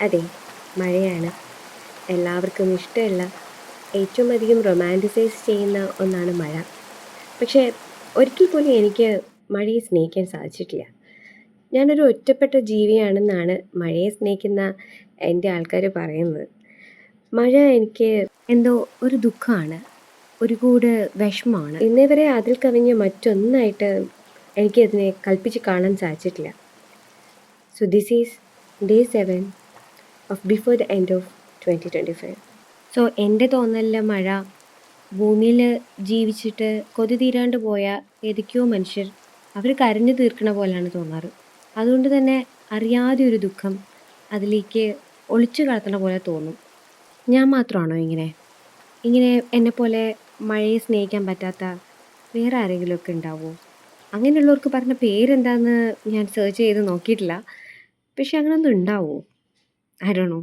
അതെ, മഴയാണ്. എല്ലാവർക്കും ഇഷ്ടമുള്ള ഏറ്റവും അധികം റൊമാൻറ്റിസൈസ് ചെയ്യുന്ന ഒന്നാണ് മഴ. പക്ഷേ ഒരിക്കൽ പോലും എനിക്ക് മഴയെ സ്നേഹിക്കാൻ സാധിച്ചിട്ടില്ല. ഞാനൊരു ഒറ്റപ്പെട്ട ജീവിയാണെന്നാണ് മഴയെ സ്നേഹിക്കുന്ന എൻ്റെ ആൾക്കാർ പറയുന്നത്. മഴ എനിക്ക് എന്തോ ഒരു ദുഃഖമാണ്, ഒരു കൂട് വിഷമമാണ്. ഇന്നേ വരെ അതിൽ കവിഞ്ഞ് മറ്റൊന്നായിട്ട് എനിക്കതിനെ കൽപ്പിച്ച് കാണാൻ സാധിച്ചിട്ടില്ല. So this is day 7 of before the end of 2025. So എൻ്റെ തോന്നലിൽ മഴ ഭൂമിയിൽ ജീവിച്ചിട്ട് കൊതി തീരാണ്ട് പോയ ഏതൊക്കെയോ മനുഷ്യർ അവർ കരഞ്ഞു തീർക്കണ പോലെയാണ് തോന്നാറ്. അതുകൊണ്ട് തന്നെ അറിയാതെ ഒരു ദുഃഖം അതിലേക്ക് ഒളിച്ചു കളത്തണ പോലെ തോന്നും. ഞാൻ മാത്രമാണോ ഇങ്ങനെ? ഇങ്ങനെ എന്നെപ്പോലെ മഴയെ സ്നേഹിക്കാൻ പറ്റാത്ത വേറെ ആരെങ്കിലുമൊക്കെ ഉണ്ടാവുമോ? അങ്ങനെയുള്ളവർക്ക് പറഞ്ഞ പേരെന്താന്ന് ഞാൻ സെർച്ച് ചെയ്ത് നോക്കിയിട്ടില്ല. പക്ഷെ അങ്ങനൊന്നും ഉണ്ടാവുമോ? I don't know.